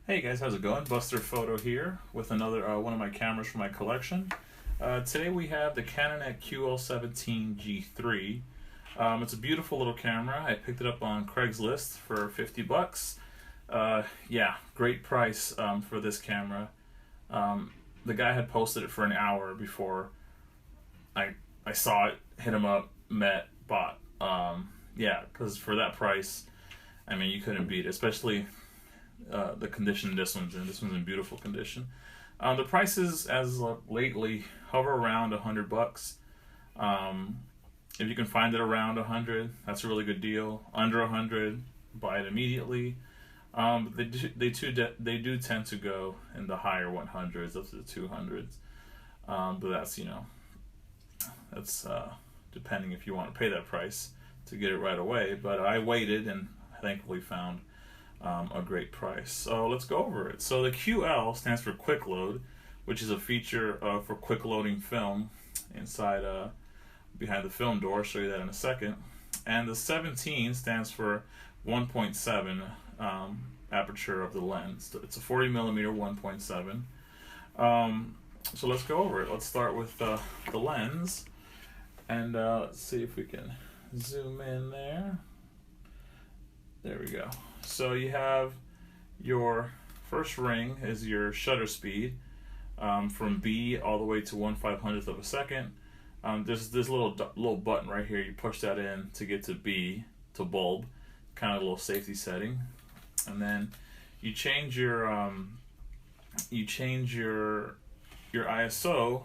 Hey guys, how's it going? Buster Photo here with another one of my cameras from my collection. Today we have the Canon QL17 GIII. It's a beautiful little camera. I picked it up on Craigslist for 50 bucks. Yeah, great price for this camera. The guy had posted it for an hour before I saw it, hit him up, met, bought. Yeah, because for that price, I mean, you couldn't beat it, especially the condition this one's in. This one's in beautiful condition. The prices as lately hover around 100 bucks. If you can find it around 100, that's a really good deal. Under 100, buy it immediately. They do tend to go in the higher 100s up to the 200s. But that's depending if you want to pay that price to get it right away. But I waited and thankfully found a great price. So let's go over it. So the QL stands for quick load, which is a feature for quick loading film inside behind the film door. I'll show you that in a second. And the 17 stands for 1.7 aperture of the lens. It's a 40mm 1.7. So let's go over it. Let's start with the lens, and let's see if we can zoom in there. There we go. So you have your first ring is your shutter speed from B all the way to 1/500th of a second. There's this little button right here. You push that in to get to B, to bulb, kind of a little safety setting, and then you change your ISO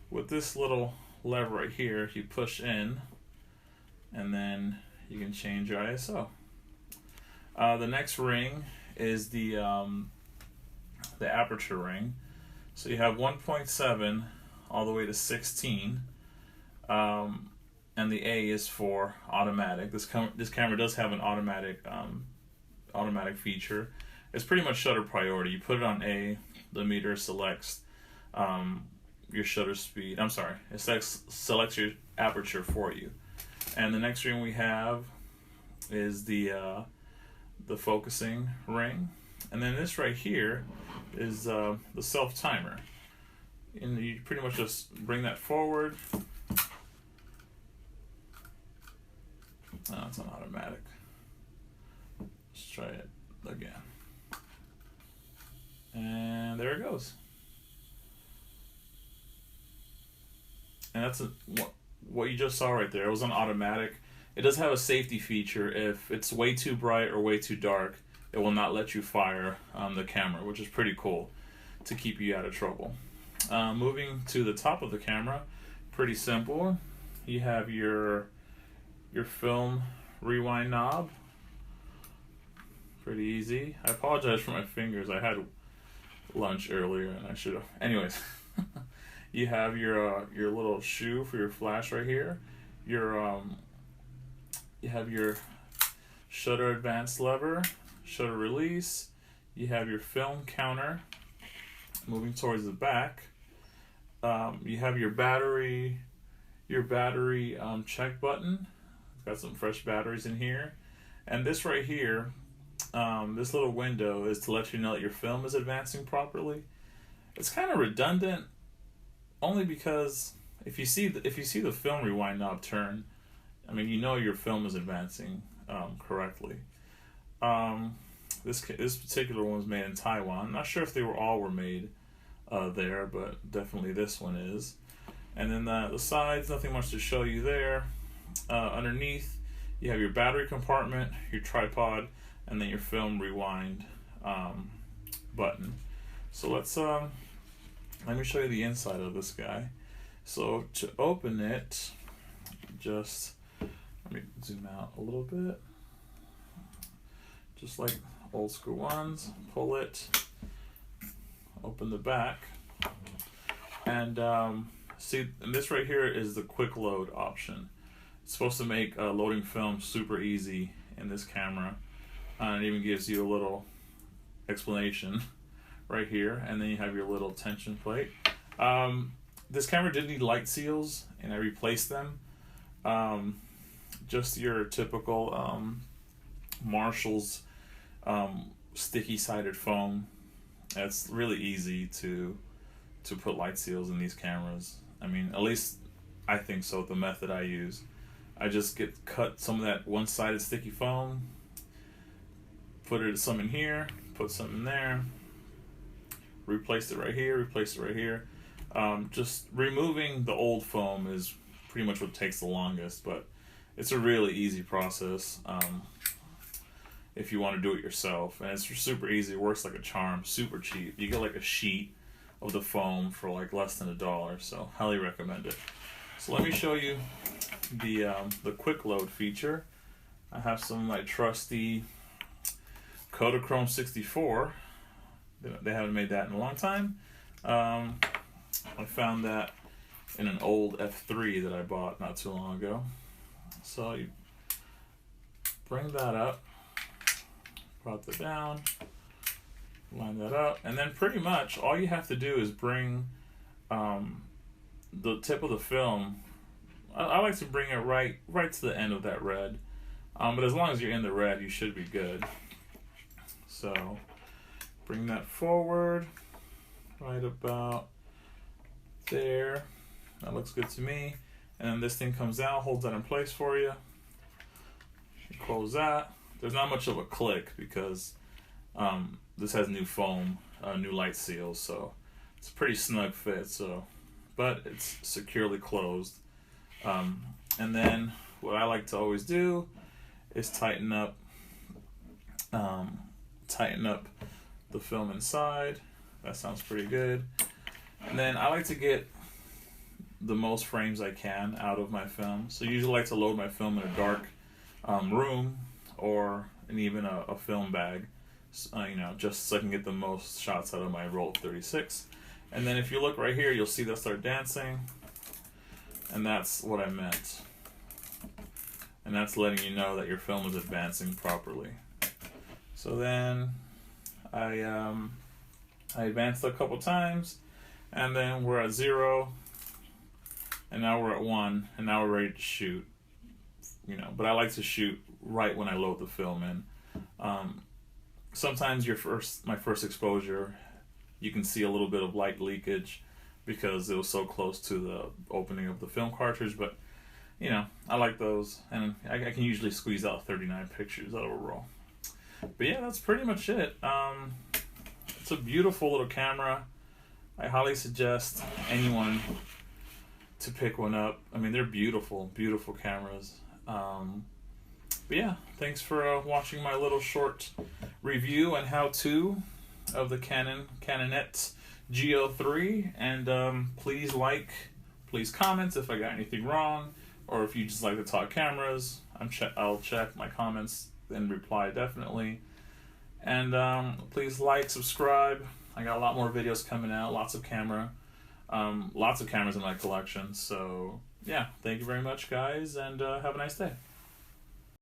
with this little lever right here. You push in, and then you can change your ISO. The next ring is the aperture ring. So you have 1.7 all the way to 16, and the A is for automatic. This camera does have an automatic feature. It's pretty much shutter priority. You put it on A, the meter selects your shutter speed. I'm sorry, it selects your aperture for you. And the next ring we have is the focusing ring, and then this right here is the self timer, and you pretty much just bring that forward. It's on automatic. Let's try it again, and there it goes. And that's what you just saw right there. It was on automatic. It does have a safety feature. If it's way too bright or way too dark, it will not let you fire the camera, which is pretty cool to keep you out of trouble. Moving to the top of the camera, pretty simple. You have your film rewind knob. Pretty easy. I apologize for my fingers. I had lunch earlier and I should have. Anyways, you have your little shoe for your flash right here. You have your shutter advance lever, shutter release. You have your film counter moving towards the back. You have your battery check button. It's got some fresh batteries in here. And this right here, this little window is to let you know that your film is advancing properly. It's kind of redundant, only because if you see the film rewind knob turn, I mean, you know your film is advancing correctly. This particular one was made in Taiwan. I'm not sure if they all were made there, but definitely this one is. And then the sides, nothing much to show you there. Underneath, you have your battery compartment, your tripod, and then your film rewind button. So let me show you the inside of this guy. So to open it, just let me zoom out a little bit. Just like old school ones, pull it, open the back, and see, and this right here is the quick load option. It's supposed to make loading film super easy in this camera, and it even gives you a little explanation right here, and then you have your little tension plate. This camera did need light seals, and I replaced them. Just your typical Marshall's sticky sided foam It's really easy to put light seals in these cameras. I mean, at least I think so. The method I use, I just cut some of that one-sided sticky foam, put some in here, put some in there, replace it right here, replace it right here. Just removing the old foam is pretty much what takes the longest, but it's a really easy process if you want to do it yourself. And it's super easy. It works like a charm, super cheap. You get like a sheet of the foam for like less than $1, so highly recommend it. So let me show you the quick load feature. I have some of my trusty Kodachrome 64. They haven't made that in a long time. I found that in an old F3 that I bought not too long ago. So you bring that up, prop that down, line that up, and then pretty much all you have to do is bring the tip of the film. I like to bring it right to the end of that red, but as long as you're in the red, you should be good. So bring that forward, right about there. That looks good to me. And then this thing comes out, holds that in place for you. You close that. There's not much of a click because this has new foam, new light seals, so it's a pretty snug fit. So, but it's securely closed. And then what I like to always do is tighten up the film inside. That sounds pretty good. And then I like to get the most frames I can out of my film. So I usually like to load my film in a dark room or even a film bag, you know, just so I can get the most shots out of my roll of 36. And then if you look right here, you'll see that start dancing, and that's what I meant. And that's letting you know that your film is advancing properly. So then I advanced a couple times, and then we're at 0, and now we're at 1, and now we're ready to shoot. You know, but I like to shoot right when I load the film in. Sometimes my first exposure, you can see a little bit of light leakage because it was so close to the opening of the film cartridge, but you know, I like those, and I can usually squeeze out 39 pictures out of a roll. But yeah, that's pretty much it. It's a beautiful little camera. I highly suggest anyone to pick one up. I mean, they're beautiful, beautiful cameras. But yeah, thanks for watching my little short review and how-to of the Canon Canonet GIII. And please comment if I got anything wrong, or if you just like to talk cameras. I'll check my comments and reply definitely. And please like, subscribe. I got a lot more videos coming out, lots of cameras in my collection. So yeah, thank you very much, guys, and have a nice day.